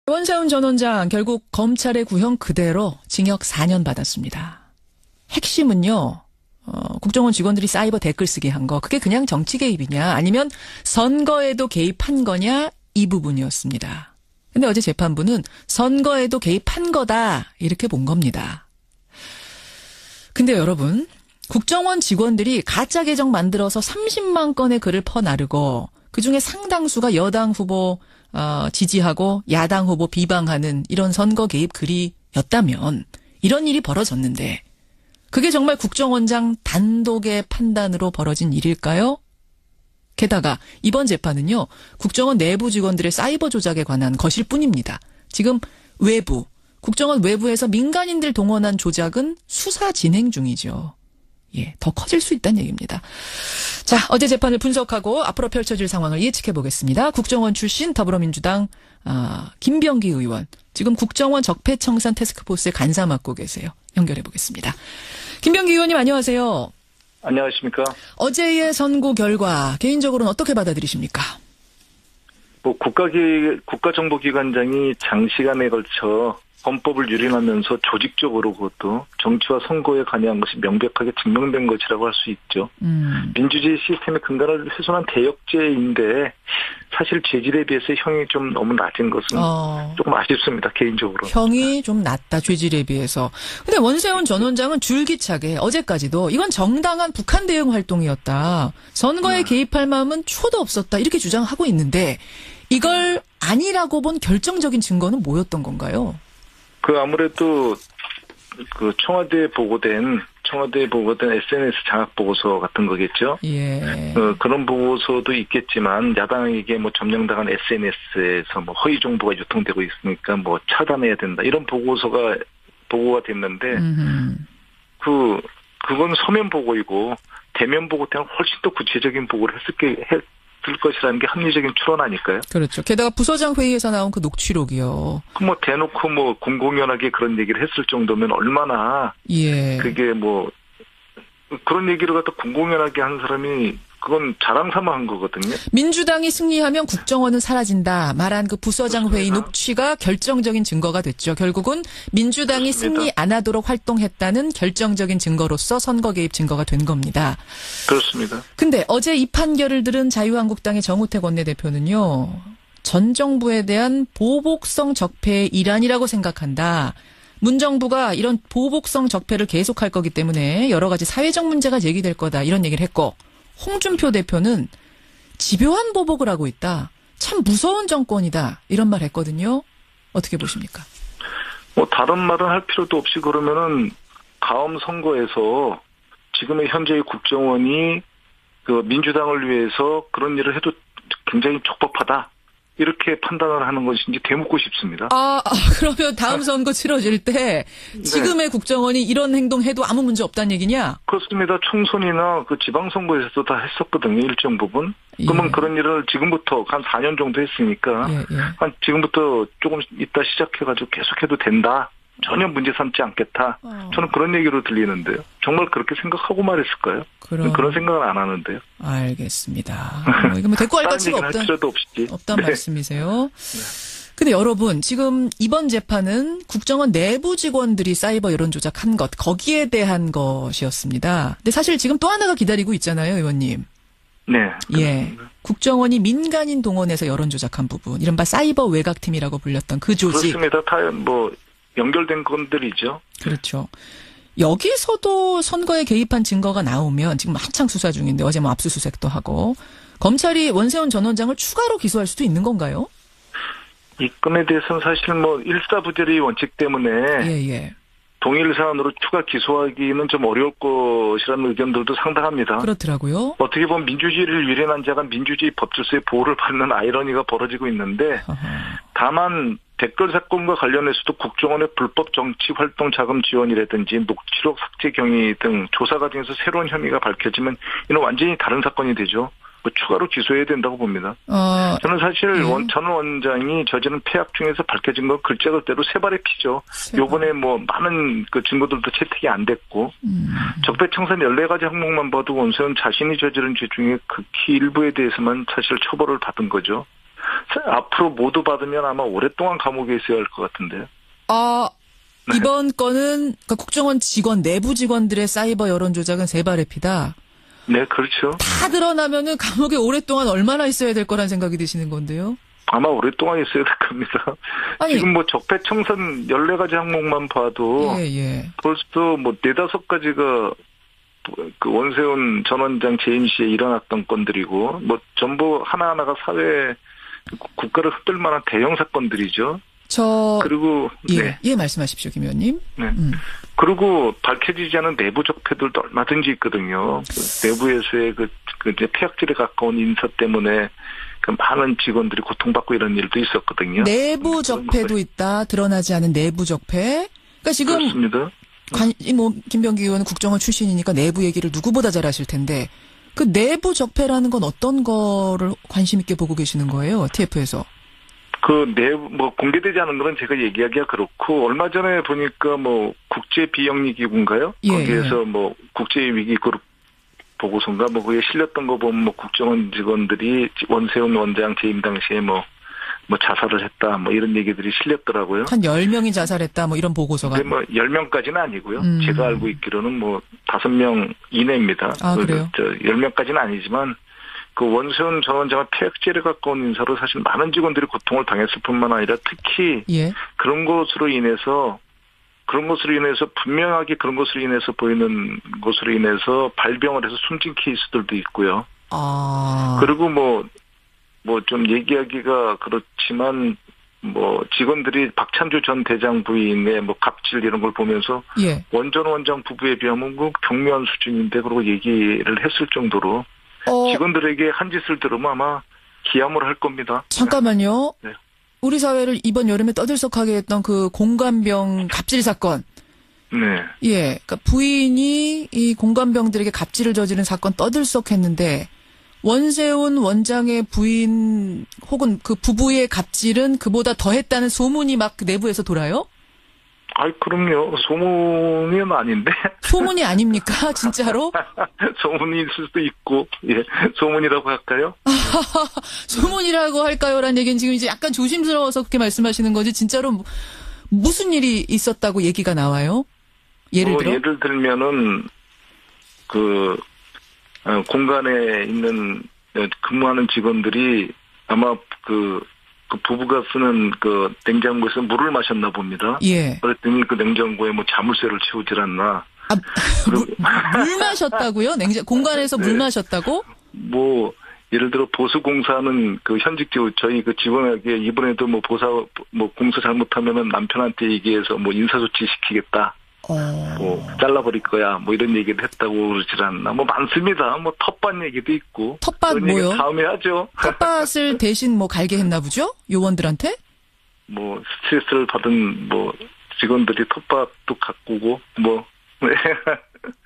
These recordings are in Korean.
원세훈 전 원장 결국 검찰의 구형 그대로 징역 4년 받았습니다. 핵심은요. 국정원 직원들이 사이버 댓글 쓰기 한 거. 그게 그냥 정치 개입이냐 아니면 선거에도 개입한 거냐 이 부분이었습니다. 근데 어제 재판부는 선거에도 개입한 거다 이렇게 본 겁니다. 근데 여러분 국정원 직원들이 가짜 계정 만들어서 30만 건의 글을 퍼나르고 그중에 상당수가 여당 후보 지지하고 야당 후보 비방하는 이런 선거 개입 글이었다면 이런 일이 벌어졌는데 그게 정말 국정원장 단독의 판단으로 벌어진 일일까요? 게다가 이번 재판은요. 국정원 내부 직원들의 사이버 조작에 관한 것일 뿐입니다. 지금 국정원 외부에서 민간인들 동원한 조작은 수사 진행 중이죠. 예, 더 커질 수 있다는 얘기입니다. 자, 어제 재판을 분석하고 앞으로 펼쳐질 상황을 예측해 보겠습니다. 국정원 출신 더불어민주당 김병기 의원, 지금 국정원 적폐청산 태스크포스의 간사 맡고 계세요. 연결해 보겠습니다. 김병기 의원님 안녕하세요. 안녕하십니까. 어제의 선고 결과 개인적으로는 어떻게 받아들이십니까? 국가정보기관장이 장시간에 걸쳐 헌법을 유린하면서 조직적으로 그것도 정치와 선거에 관여한 것이 명백하게 증명된 것이라고 할 수 있죠. 민주주의 시스템의 근간을 훼손한 대역죄인데 사실 죄질에 비해서 형이 좀 너무 낮은 것은 조금 아쉽습니다. 개인적으로. 형이 좀 낮다. 죄질에 비해서. 근데 원세훈 전 원장은 줄기차게 어제까지도 이건 정당한 북한 대응 활동이었다. 선거에 개입할 마음은 초도 없었다. 이렇게 주장하고 있는데 이걸 아니라고 본 결정적인 증거는 뭐였던 건가요? 아무래도 청와대에 보고된 SNS 장악 보고서 같은 거겠죠. 예. 그런 보고서도 있겠지만 야당에게 점령당한 SNS에서 허위 정보가 유통되고 있으니까 차단해야 된다. 이런 보고가 됐는데 그건 서면 보고이고 대면 보고 때는 훨씬 더 구체적인 보고를 했을 것이라는 게 합리적인 추론 아닐까요? 그렇죠. 게다가 부서장 회의에서 나온 그 녹취록이요. 대놓고 공공연하게 그런 얘기를 했을 정도면 얼마나 그게 그런 얘기를 갖다 공공연하게 한 사람이 그건 자랑 삼아 한 거거든요. 민주당이 승리하면 국정원은 사라진다 말한 그 부서장 회의 녹취가 결정적인 증거가 됐죠. 결국은 민주당이 그렇습니다. 승리 안 하도록 활동했다는 결정적인 증거로서 선거 개입 증거가 된 겁니다. 그렇습니다. 근데 어제 이 판결을 들은 자유한국당의 정우택 원내대표는요. 전 정부에 대한 보복성 적폐의 일환이라고 생각한다. 문 정부가 이런 보복성 적폐를 계속할 거기 때문에 여러 가지 사회적 문제가 제기될 거다. 이런 얘기를 했고 홍준표 대표는 집요한 보복을 하고 있다. 참 무서운 정권이다. 이런 말 했거든요. 어떻게 보십니까? 다른 말은 할 필요도 없이 그러면은 다음 선거에서 지금의 현재의 국정원이 민주당을 위해서 그런 일을 해도 굉장히 적법하다. 이렇게 판단을 하는 것인지 되묻고 싶습니다. 그러면 다음 선거 치러질 때 지금의 국정원이 이런 행동해도 아무 문제 없다는 얘기냐? 그렇습니다. 총선이나 지방선거에서도 다 했었거든요. 일정 부분. 그러면 그런 일을 지금부터 한 4년 정도 했으니까 한 지금부터 조금 이따 시작해가지고 계속해도 된다. 전혀 문제 삼지 않겠다. 저는 그런 얘기로 들리는데요. 정말 그렇게 생각하고 말했을까요? 그런 생각은 안 하는데요. 알겠습니다. 이거 대꾸할 가치가 없다는 말씀이세요. 근데 여러분 지금 이번 재판은 국정원 내부 직원들이 사이버 여론 조작한 것 거기에 대한 것이었습니다. 근데 사실 지금 또 하나가 기다리고 있잖아요, 의원님. 네. 예. 국정원이 민간인 동원해서 여론 조작한 부분, 이른바 사이버 외곽팀이라고 불렸던 그 조직. 그렇습니다. 다 연결된 건들이죠. 그렇죠. 여기서도 선거에 개입한 증거가 나오면 지금 한창 수사 중인데 어제 압수수색도 하고 검찰이 원세훈 전 원장을 추가로 기소할 수도 있는 건가요? 이 건에 대해서는 사실 일사부재의 원칙 때문에 동일 사안으로 추가 기소하기는 좀 어려울 것이라는 의견들도 상당합니다. 그렇더라고요. 어떻게 보면 민주주의를 유린한 자가 민주주의 법질서의 보호를 받는 아이러니가 벌어지고 있는데 다만 댓글 사건과 관련해서도 국정원의 불법 정치 활동 자금 지원이라든지 녹취록 삭제 경위 등 조사 과정에서 새로운 혐의가 밝혀지면 이는 완전히 다른 사건이 되죠. 추가로 기소해야 된다고 봅니다. 저는 사실 전 원장이 저지른 폐악 중에서 밝혀진 건 글자 그대로 세 발의 피죠. 요번에 많은 증거들도 채택이 안 됐고 적폐청산 14가지 항목만 봐도 원세훈 자신이 저지른 죄 중에 극히 일부에 대해서만 사실 처벌을 받은 거죠. 앞으로 모두 받으면 아마 오랫동안 감옥에 있어야 할 것 같은데요. 이번 건은 그러니까 국정원 직원, 내부 직원들의 사이버 여론 조작은 세 발의 피다. 네, 그렇죠. 다 드러나면은 감옥에 오랫동안 얼마나 있어야 될 거란 생각이 드시는 건데요? 아마 오랫동안 있어야 될 겁니다. 아니, 지금 뭐 적폐청산 14가지 항목만 봐도 예. 벌써 뭐 4-5가지가 그 원세훈 전 원장 재임 시에 일어났던 건들이고 뭐 전부 하나하나가 사회 국가를 흔들 만한 대형 사건들이죠. 그리고 예, 말씀하십시오, 김 의원님. 네. 그리고 밝혀지지 않은 내부 적폐들도 얼마든지 있거든요. 그 내부에서의 그 이제 폐악질에 가까운 인사 때문에 그 많은 직원들이 고통받고 이런 일도 있었거든요. 내부 적폐도 있다. 드러나지 않은 내부 적폐. 그러니까 지금 그렇습니다. 김병기 의원은 국정원 출신이니까 내부 얘기를 누구보다 잘 하실 텐데 그 내부 적폐라는 건 어떤 거를 관심 있게 보고 계시는 거예요? TF에서. 그 내부 뭐 공개되지 않은 거는 제가 얘기하기가 그렇고 얼마 전에 보니까 뭐 국제 비영리 기구인가요? 예, 거기에서 뭐 국제 위기 그룹 보고서인가 뭐 거기에 실렸던 거 보면 뭐 국정원 직원들이 원세훈 원장 재임 당시에 뭐 자살을 했다 뭐 이런 얘기들이 실렸더라고요. 한 10명이 자살했다 뭐 이런 보고서가. 근데 뭐 10명까지는 아니고요. 제가 알고 있기로는 뭐 5명 이내입니다. 그래요? 10명까지는 아니지만 그 원세훈 전 원장은 폐악질에 가까운 인사로 사실 많은 직원들이 고통을 당했을 뿐만 아니라 특히 그런 것으로 인해서 분명하게 그런 것으로 인해서 보이는 것으로 인해서 발병을 해서 숨진 케이스들도 있고요. 그리고 뭐 좀 얘기하기가 그렇지만 뭐 직원들이 박찬주 전 대장 부인의 뭐 갑질 이런 걸 보면서 원전 원장 부부에 비하면 뭐 경미한 수준인데 그러고 얘기를 했을 정도로 직원들에게 한 짓을 들으면 아마 기함을 할 겁니다. 잠깐만요. 네. 우리 사회를 이번 여름에 떠들썩하게 했던 그 공관병 갑질 사건. 네. 예. 그러니까 부인이 이 공관병들에게 갑질을 저지른 사건 떠들썩했는데 원세훈 원장의 부인 혹은 그 부부의 갑질은 그보다 더했다는 소문이 막 내부에서 돌아요? 그럼요. 소문은 아닌데. 소문이 아닙니까? 진짜로? 소문이 있을 수도 있고, 소문이라고 할까요? 소문이라고 할까요?라는 얘기는 지금 이제 약간 조심스러워서 그렇게 말씀하시는 거지, 진짜로 무슨 일이 있었다고 얘기가 나와요? 예를 들어? 예를 들면은, 공간에 있는, 근무하는 직원들이 아마 그 부부가 쓰는 그 냉장고에서 물을 마셨나 봅니다. 그랬더니 그 냉장고에 뭐 자물쇠를 채우질 않나. 물 마셨다고요? 공간에서 물 마셨다고? 뭐 예를 들어 보수공사는 그 현직 저희 그 직원에게 이번에도 뭐 공사 잘못하면은 남편한테 얘기해서 뭐 인사조치 시키겠다. 뭐 잘라버릴 거야. 뭐 이런 얘기를 했다고 그러질 않나. 뭐 많습니다. 뭐 텃밭 얘기도 있고. 텃밭 뭐요? 다음에 하죠. 텃밭을 대신 뭐 갈게 했나 보죠? 요원들한테? 뭐 스트레스를 받은 뭐 직원들이 텃밭도 가꾸고 뭐.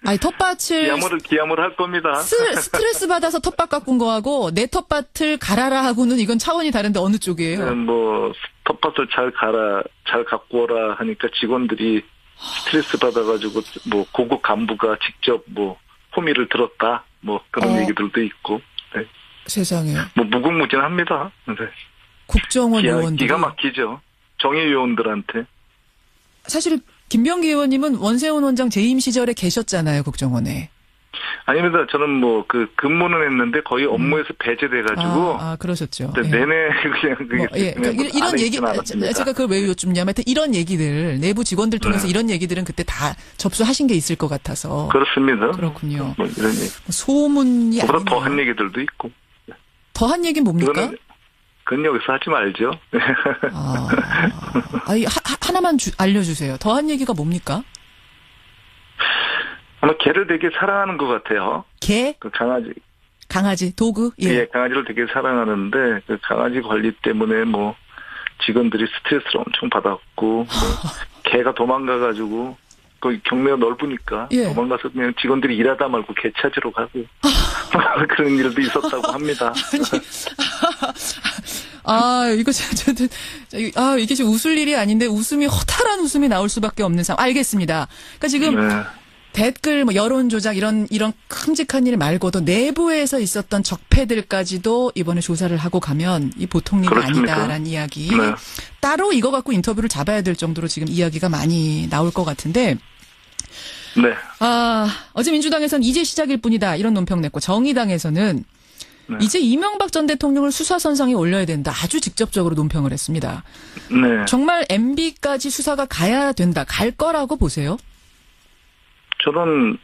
아니 텃밭을 기함을 할 겁니다. 스트레스 받아서 텃밭 가꾼 거하고 내 텃밭을 갈아라 하고는 이건 차원이 다른데 어느 쪽이에요? 뭐 텃밭을 잘 가꾸어라 하니까 직원들이 스트레스 받아가지고 뭐 고급 간부가 직접 뭐 호미를 들었다 뭐 그런 얘기들도 있고. 세상에. 뭐 무궁무진합니다. 국정원 요원들 기가 막히죠. 정예 요원들한테. 사실 김병기 의원님은 원세훈 원장 재임 시절에 계셨잖아요, 국정원에. 아닙니다. 저는 뭐 근무는 했는데 거의 업무에서 배제돼가지고. 그러셨죠. 내내 그냥 이런 얘기 제가 그걸 왜 여쭙냐면 하여튼 이런 얘기들 내부 직원들 통해서 이런 얘기들은 그때 다 접수하신 게 있을 것 같아서. 그렇습니다. 그렇군요. 뭐 이런 얘기. 소문이 그보다 더한 얘기들도 있고. 더한 얘기는 뭡니까? 그건 여기서 하지 말죠. 하나만 알려주세요. 더한 얘기가 뭡니까? 아마 개를 되게 사랑하는 것 같아요. 개? 그 강아지. 강아지, 도그? 강아지를 되게 사랑하는데, 그 강아지 관리 때문에 뭐, 직원들이 스트레스를 엄청 받았고, 개가 도망가가지고, 거기 경매가 넓으니까, 도망가서 그냥 직원들이 일하다 말고 개 찾으러 가고, 그런 일도 있었다고 합니다. 이게 지금 웃을 일이 아닌데 웃음이 허탈한 웃음이 나올 수밖에 없는 상황. 알겠습니다. 그러니까 지금 댓글 뭐 여론 조작 이런 큼직한 일 말고도 내부에서 있었던 적폐들까지도 이번에 조사를 하고 가면 이 보통 일이 그렇습니까? 아니다라는 이야기. 네. 따로 이거 갖고 인터뷰를 잡아야 될 정도로 지금 이야기가 많이 나올 것 같은데. 네. 어제 민주당에서는 이제 시작일 뿐이다 이런 논평 냈고 정의당에서는 네. 이제 이명박 전 대통령을 수사선상에 올려야 된다. 아주 직접적으로 논평을 했습니다. 네. 정말 MB까지 수사가 가야 된다. 갈 거라고 보세요? 저는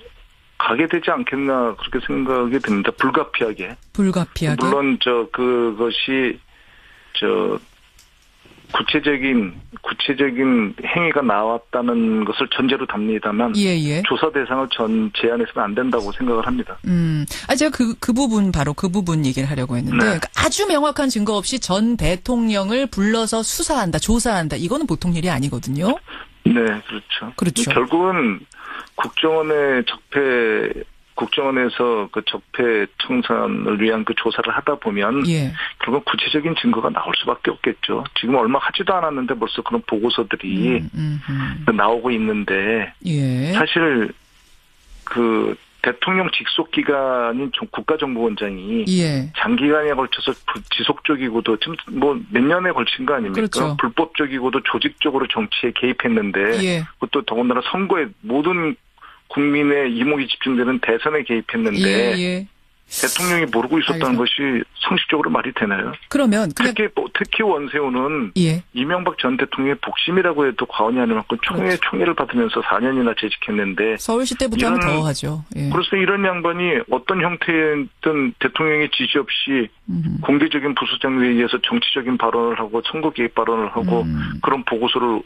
가게 되지 않겠나 그렇게 생각이 듭니다. 불가피하게. 물론 그것이 구체적인 행위가 나왔다는 것을 전제로 답니다만 조사 대상을 제한해서는 안 된다고 생각을 합니다. 제가 그 부분 얘기를 하려고 했는데 네. 그러니까 아주 명확한 증거 없이 전 대통령을 불러서 수사한다, 조사한다. 이거는 보통 일이 아니거든요. 네, 그렇죠. 결국은 국정원에서 그 적폐 청산을 위한 그 조사를 하다 보면 결국 구체적인 증거가 나올 수밖에 없겠죠. 지금 얼마 하지도 않았는데 벌써 그런 보고서들이 나오고 있는데 사실 그 대통령 직속 기관인 국가정보원장이 장기간에 걸쳐서 지속적이고도 지금 뭐 몇 년에 걸친 거 아닙니까? 그렇죠. 불법적이고도 조직적으로 정치에 개입했는데 그것도 더군다나 선거에 모든 국민의 이목이 집중되는 대선에 개입했는데 대통령이 모르고 있었다는 것이 상식적으로 말이 되나요? 그러면 특히 원세훈은 이명박 전 대통령의 복심이라고 해도 과언이 아닐 만큼 총애를 받으면서 4년이나 재직했는데 서울시 때부터 하면 더 하죠. 그래서 이런 양반이 어떤 형태든 대통령의 지시 없이 공개적인 부수장 회의에서 정치적인 발언을 하고 선거 개입 발언을 하고 그런 보고서를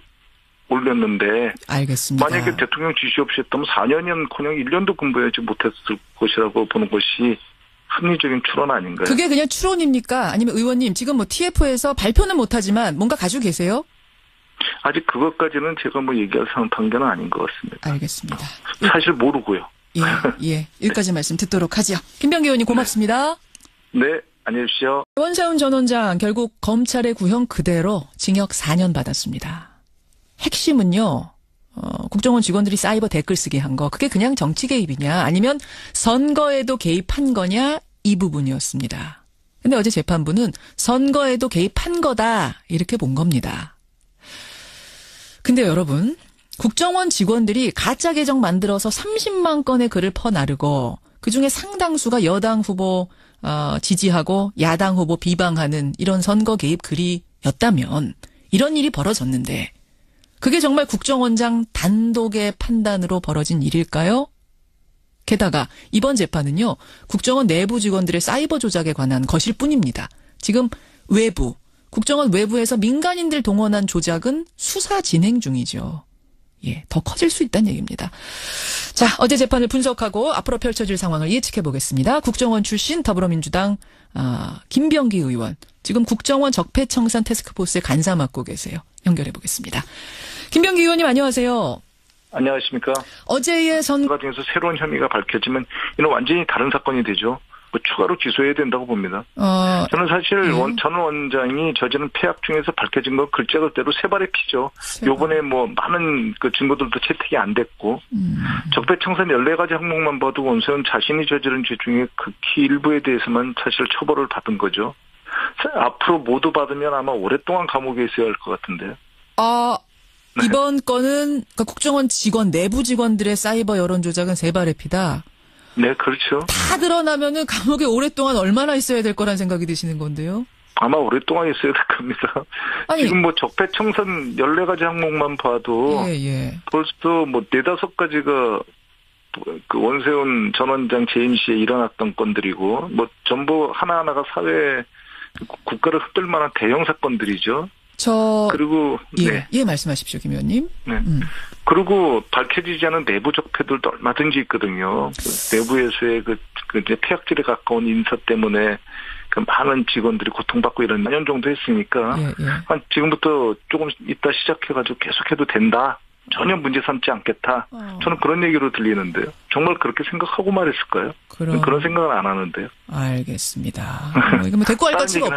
올렸는데 알겠습니다. 만약에 대통령 지시 없이 했다면 4년이면커녕 1년도 근무하지 못했을 것이라고 보는 것이 합리적인 추론 아닌가요? 그게 그냥 추론입니까? 아니면 의원님 지금 뭐 TF에서 발표는 못하지만 뭔가 가지고 계세요? 아직 그것까지는 제가 뭐 얘기할 상황 판결은 아닌 것 같습니다. 알겠습니다. 사실 모르고요. 여기까지 말씀 듣도록 하죠. 김병기 의원님 고맙습니다. 네, 안녕히 계십시오. 원세훈 전 원장 결국 검찰의 구형 그대로 징역 4년 받았습니다. 핵심은요. 국정원 직원들이 사이버 댓글 쓰기 한 거. 그게 그냥 정치 개입이냐 아니면 선거에도 개입한 거냐 이 부분이었습니다. 근데 어제 재판부는 선거에도 개입한 거다 이렇게 본 겁니다. 근데 여러분 국정원 직원들이 가짜 계정 만들어서 30만 건의 글을 퍼나르고 그중에 상당수가 여당 후보 지지하고 야당 후보 비방하는 이런 선거 개입 글이었다면 이런 일이 벌어졌는데 그게 정말 국정원장 단독의 판단으로 벌어진 일일까요? 게다가 이번 재판은요. 국정원 내부 직원들의 사이버 조작에 관한 것일 뿐입니다. 지금 국정원 외부에서 민간인들 동원한 조작은 수사 진행 중이죠. 더 커질 수 있다는 얘기입니다. 자, 어제 재판을 분석하고 앞으로 펼쳐질 상황을 예측해 보겠습니다. 국정원 출신 더불어민주당 김병기 의원. 지금 국정원 적폐청산 태스크포스의 간사 맡고 계세요. 연결해 보겠습니다. 김병기 의원님 안녕하세요. 안녕하십니까. 어제의 선거 중에서 새로운 혐의가 밝혀지면 이는 완전히 다른 사건이 되죠. 추가로 기소해야 된다고 봅니다. 저는 사실 전 원장이 저지른 폐악 중에서 밝혀진 건 글자 그대로 세 발의 피죠. 요번에 뭐 많은 그 증거들도 채택이 안 됐고 적폐청산 14가지 항목만 봐도 원세훈 자신이 저지른 죄 중에 극히 일부에 대해서만 사실 처벌을 받은 거죠. 앞으로 모두 받으면 아마 오랫동안 감옥에 있어야 할 것 같은데요. 이번 건은 그러니까 국정원 직원, 내부 직원들의 사이버 여론 조작은 세 발의 피다. 네, 그렇죠. 다 드러나면은 감옥에 오랫동안 얼마나 있어야 될 거란 생각이 드시는 건데요? 아마 오랫동안 있어야 될 겁니다. 지금 뭐 적폐청산 14가지 항목만 봐도 벌써 뭐 4-5가지가 그 원세훈 전 원장 재임 시에 일어났던 건들이고 뭐 전부 하나하나가 사회 국가를 흔들 만한 대형 사건들이죠. 그리고 말씀하십시오, 김 의원님. 네. 그리고 밝혀지지 않은 내부 적폐들도 얼마든지 있거든요. 내부에서의 그 폐악질에 가까운 인사 때문에 그 많은 직원들이 고통받고 이런 4년 정도 했으니까 한 지금부터 조금 이따 시작해가지고 계속해도 된다. 전혀 문제 삼지 않겠다. 저는 그런 얘기로 들리는데요. 정말 그렇게 생각하고 말했을까요? 그런 생각은 안 하는데요. 알겠습니다. 이거 뭐 대꾸할 가치가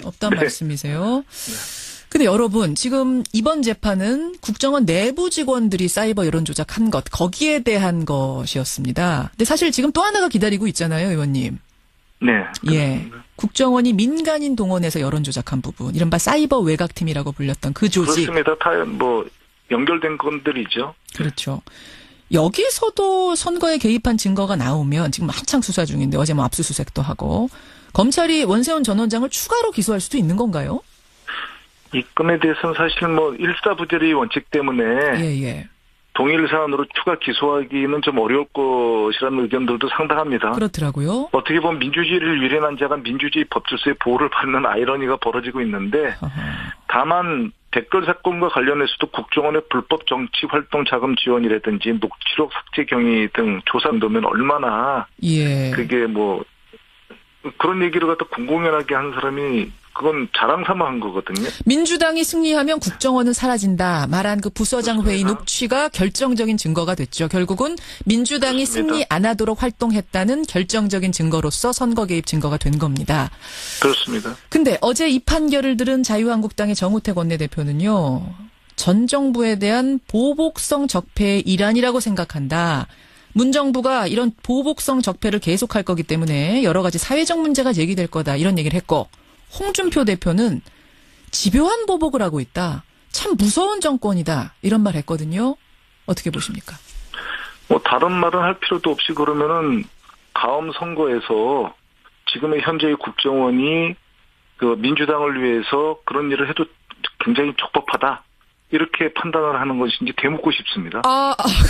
없다는 말씀이세요. 근데 여러분, 지금 이번 재판은 국정원 내부 직원들이 사이버 여론 조작한 것, 거기에 대한 것이었습니다. 근데 사실 지금 또 하나가 기다리고 있잖아요, 의원님. 네. 예. 국정원이 민간인 동원해서 여론 조작한 부분, 이른바 사이버 외곽팀이라고 불렸던 그 조직. 그렇습니다. 다 연결된 건들이죠. 그렇죠. 여기서도 선거에 개입한 증거가 나오면 지금 한창 수사 중인데 어제 압수수색도 하고 검찰이 원세훈 전 원장을 추가로 기소할 수도 있는 건가요? 이 건에 대해서는 사실 일사부재의 원칙 때문에 예. 동일 사안으로 추가 기소하기는 좀 어려울 것이라는 의견들도 상당합니다. 그렇더라고요. 어떻게 보면 민주주의를 위반한 자가 민주주의 법질서의 보호를 받는 아이러니가 벌어지고 있는데 다만 댓글 사건과 관련해서도 국정원의 불법 정치 활동 자금 지원이라든지 녹취록 삭제 경위 등 조사한다면 얼마나 그게 그런 얘기를 갖다 공공연하게 한 사람이 그건 자랑 삼아 한 거거든요. 민주당이 승리하면 국정원은 사라진다 말한 그 부서장 회의 녹취가 결정적인 증거가 됐죠. 결국은 민주당이 그렇습니다. 승리 안 하도록 활동했다는 결정적인 증거로서 선거 개입 증거가 된 겁니다. 그렇습니다. 근데 어제 이 판결을 들은 자유한국당의 정우택 원내대표는요. 전 정부에 대한 보복성 적폐의 일환이라고 생각한다. 문 정부가 이런 보복성 적폐를 계속할 거기 때문에 여러 가지 사회적 문제가 제기될 거다. 이런 얘기를 했고 홍준표 대표는 집요한 보복을 하고 있다. 참 무서운 정권이다. 이런 말 했거든요. 어떻게 보십니까? 다른 말은 할 필요도 없이 그러면은 다음 선거에서 지금의 현재의 국정원이 그 민주당을 위해서 그런 일을 해도 굉장히 적법하다. 이렇게 판단을 하는 것인지 되묻고 싶습니다.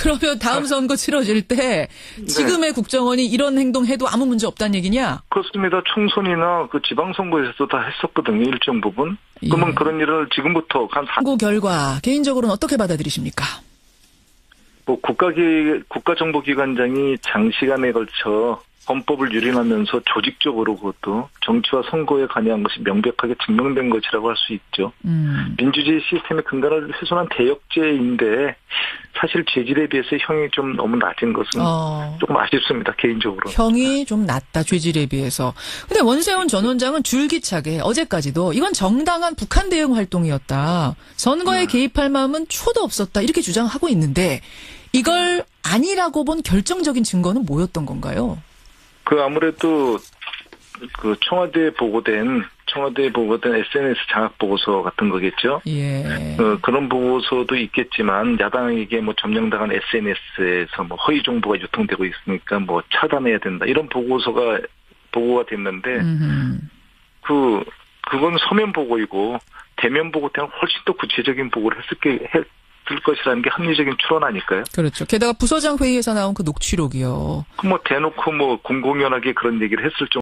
그러면 다음 선거 치러질 때 지금의 국정원이 이런 행동해도 아무 문제 없다는 얘기냐? 그렇습니다. 총선이나 그 지방선거에서도 다 했었거든요. 일정 부분. 그러면 그런 일을 지금부터 선거 결과 개인적으로는 어떻게 받아들이십니까? 국가정보기관장이 장시간에 걸쳐 헌법을 유린하면서 조직적으로 그것도 정치와 선거에 관여한 것이 명백하게 증명된 것이라고 할 수 있죠. 민주주의 시스템의 근간을 훼손한 대역죄인데 사실 죄질에 비해서 형이 좀 너무 낮은 것은 조금 아쉽습니다. 개인적으로. 형이 좀 낮다. 죄질에 비해서. 근데 원세훈 전 원장은 줄기차게 어제까지도 이건 정당한 북한 대응 활동이었다. 선거에 개입할 마음은 초도 없었다. 이렇게 주장하고 있는데 이걸 아니라고 본 결정적인 증거는 뭐였던 건가요? 아무래도 청와대에 보고된 SNS 장악 보고서 같은 거겠죠. 예. 그런 보고서도 있겠지만 야당에게 점령당한 SNS에서 허위 정보가 유통되고 있으니까 차단해야 된다. 이런 보고가 됐는데 그건 서면 보고이고 대면 보고 때는 훨씬 더 구체적인 보고를 했을 것이라는 게 합리적인 추론 아닐까요? 그렇죠. 게다가 부서장 회의에서 나온 그 녹취록이요. 대놓고 공공연하게 그런 얘기를 했을 정도.